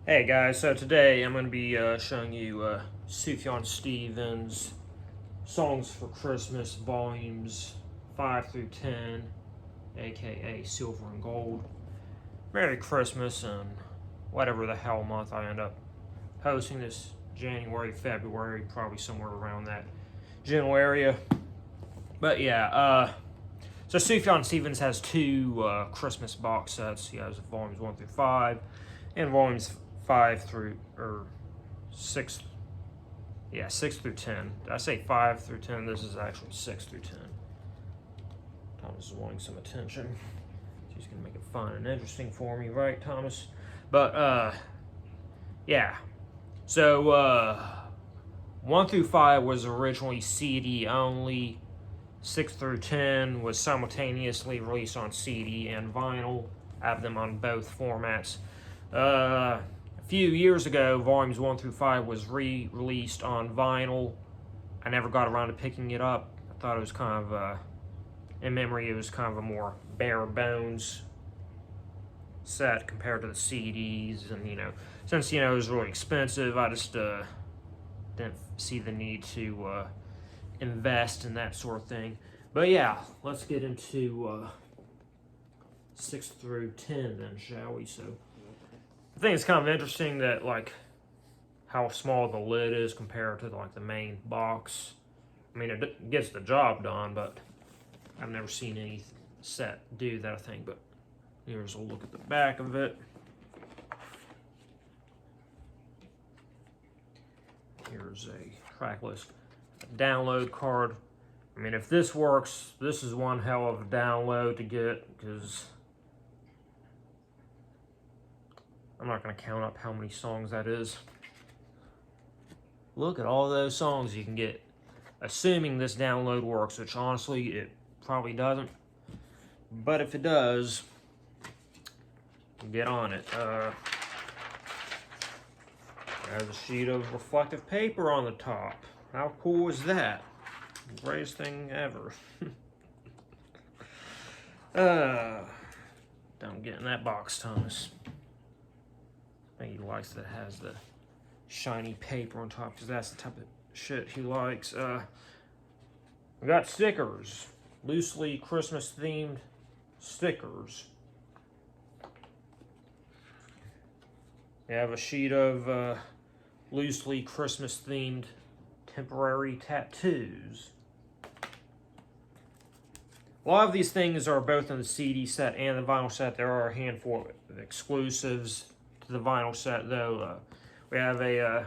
Hey guys, so today I'm going to be showing you Sufjan Stevens' Songs for Christmas volumes 5 through 10, aka Silver and Gold. Merry Christmas and whatever the hell month I end up posting this, January, February, probably somewhere around that general area. But yeah, so Sufjan Stevens has two Christmas box sets. He has volumes 1 through 5 and volumes 5 through, or 6, yeah, 6 through 10. Did I say 5 through 10? This is actually 6 through 10. Thomas is wanting some attention. He's going to make it fun and interesting for me, right, Thomas? But, yeah. So, 1 through 5 was originally CD only. 6 through 10 was simultaneously released on CD and vinyl. I have them on both formats. A few years ago, volumes 1 through 5 was re-released on vinyl. I never got around to picking it up. I thought it was kind of, in memory, it was kind of a more bare bones set compared to the CDs. And, since, it was really expensive, I just didn't see the need to invest in that sort of thing. But yeah, let's get into 6 through 10 then, shall we? So I think it's kind of interesting that, like, how small the lid is compared to, like, the main box. I mean, it gets the job done, but I've never seen any set do that, I think. But here's a look at the back of it. Here's a track list. Download card. I mean, if this works, this is one hell of a download to get, because I'm not going to count up how many songs that is. Look at all those songs you can get, assuming this download works, which honestly, it probably doesn't. But if it does, get on it. There's a sheet of reflective paper on the top. How cool is that? Greatest thing ever. Don't get in that box, Thomas. I think he likes that it has the shiny paper on top, because that's the type of shit he likes. We got stickers. Loosely Christmas themed stickers. We have a sheet of loosely Christmas themed temporary tattoos. A lot of these things are both in the CD set and the vinyl set. There are a handful of exclusives to the vinyl set, though. We have a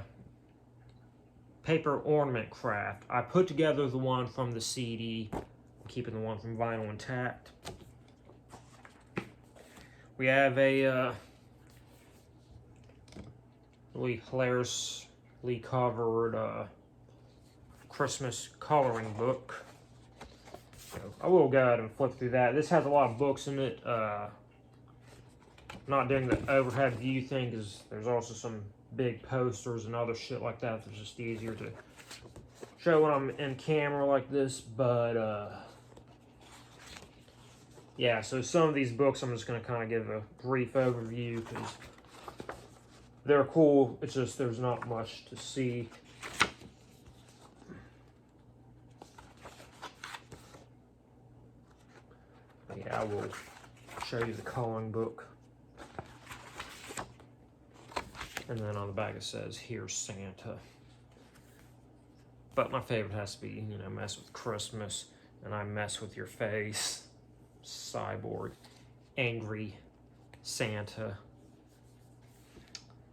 paper ornament craft. I put together the one from the CD, keeping the one from vinyl intact. We have a really hilariously covered Christmas coloring book. So I will go ahead and flip through that. This has a lot of books in it. Not doing the overhead view thing because there's also some big posters and other shit like that. It's just easier to show when I'm in camera like this. But yeah, so some of these books I'm just going to kind of give a brief overview because they're cool. It's just there's not much to see. Yeah, I will show you the coloring book. And then on the back it says, "Here's Santa." But my favorite has to be, mess with Christmas, and I mess with your face. Cyborg. Angry Santa.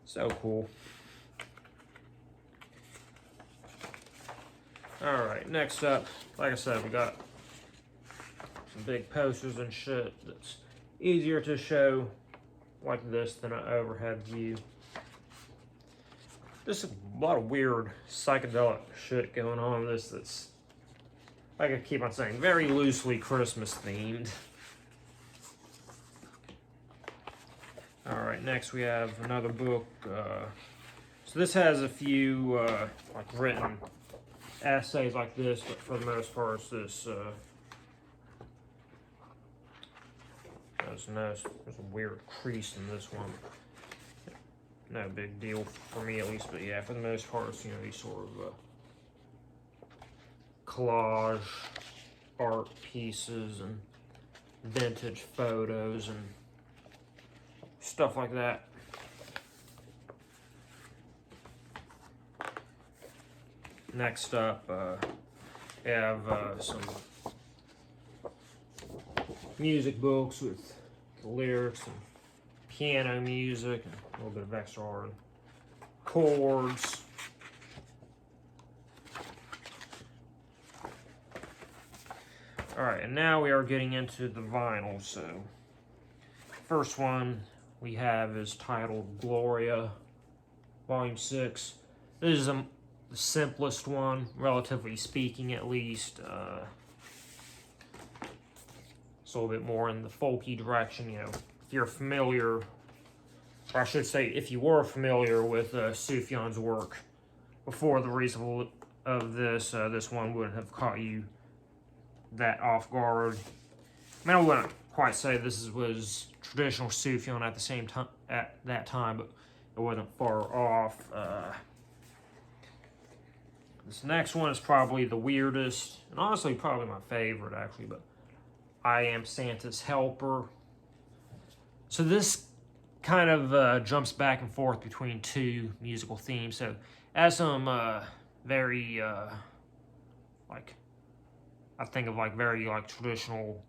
So cool. Alright, next up, like I said, we got some big posters and shit that's easier to show like this than an overhead view. Just a lot of weird psychedelic shit going on in this that's, like I keep on saying, very loosely Christmas themed. Alright, next we have another book. So this has a few like written essays like this, but for the most part it's this there's a weird crease in this one. no big deal for me, at least. But yeah, for the most part, it's, you know, these sort of collage art pieces and vintage photos and stuff like that. Next up, we have some music books with lyrics and piano music and a little bit of extra art and chords. Alright, and now we are getting into the vinyl. So, first one we have is titled Gloria, Volume 6. This is the simplest one, relatively speaking, at least. It's a little bit more in the folky direction, you know. If you're familiar, or I should say, if you were familiar with Sufjan's work before the release of this, this one wouldn't have caught you that off guard. I mean, I wouldn't quite say this was traditional Sufjan at the same time at that time, but it wasn't far off. This next one is probably the weirdest, and honestly probably my favorite, actually, but I Am Santa's Helper. So this kind of jumps back and forth between two musical themes. So it has some very, like, I think of like very like traditional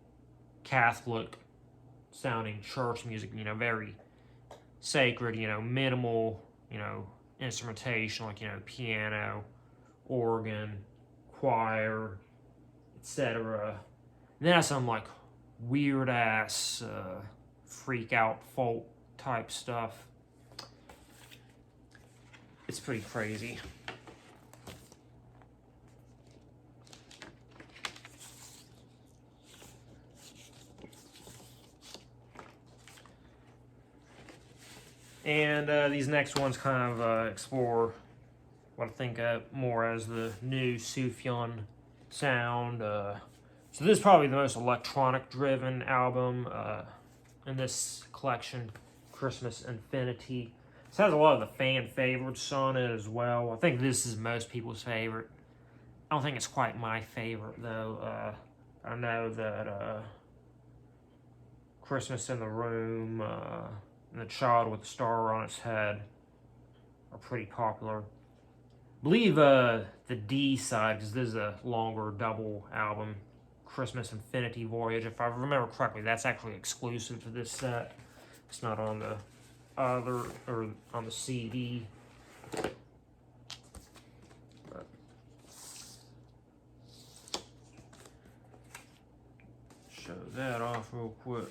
Catholic sounding church music, you know, very sacred, you know, minimal, you know, instrumentation, like, you know, piano, organ, choir, etc. And then some like weird ass freak out folk type stuff. It's pretty crazy. And these next ones kind of explore what I think more as the new Sufjan sound. So this is probably the most electronic-driven album in this collection, Christmas Infinity. This has a lot of the fan favorites on it as well. I think this is most people's favorite. I don't think it's quite my favorite, though. I know that Christmas in the Room and The Child with the Star on Its Head are pretty popular. I believe the D side, because this is a longer double album, Christmas Infinity Voyage, if I remember correctly, that's actually exclusive to this set. It's not on the other, or on the CD. But show that off real quick.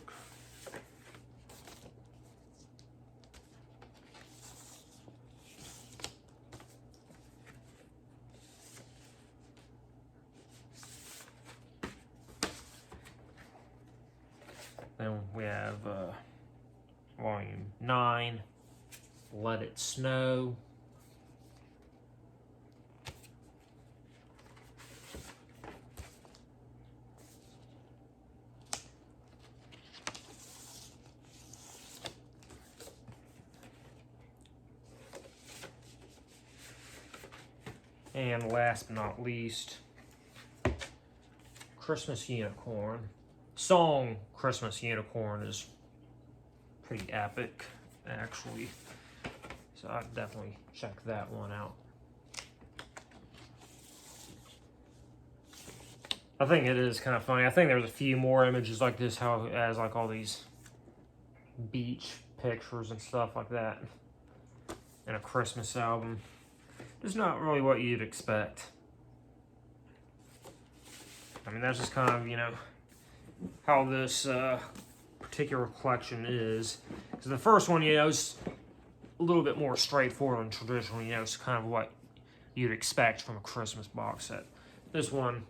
Then we have Volume 9, Let It Snow. And last but not least, Christmas Unicorn. Song Christmas Unicorn is pretty epic, actually. So I'd definitely check that one out. I think it is kind of funny. I think there's a few more images like this, how it has like all these beach pictures and stuff like that in a Christmas album. It's not really what you'd expect. I mean, that's just kind of, you know, how this particular collection is. Because the first one, you know, is a little bit more straightforward and traditional. You know, it's kind of what you'd expect from a Christmas box set. This one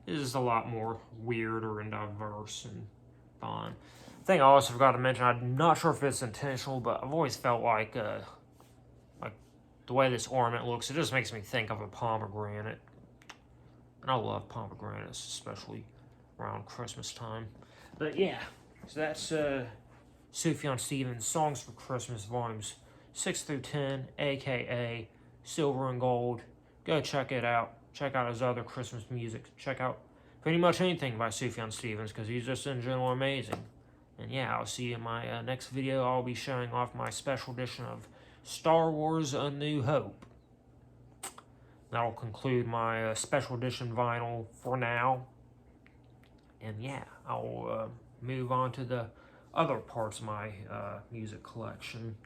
is a lot more weirder and diverse and fun. I think I also forgot to mention, I'm not sure if it's intentional, but I've always felt like the way this ornament looks, it just makes me think of a pomegranate. And I love pomegranates, especially around Christmas time. But yeah, so that's Sufjan Stevens' Songs for Christmas, Volumes 6 through 10, aka Silver and Gold. Go check it out. Check out his other Christmas music. Check out pretty much anything by Sufjan Stevens, because he's just in general amazing. And yeah, I'll see you in my next video. I'll be showing off my special edition of Star Wars A New Hope. That'll conclude my special edition vinyl for now. And yeah, I'll move on to the other parts of my music collection.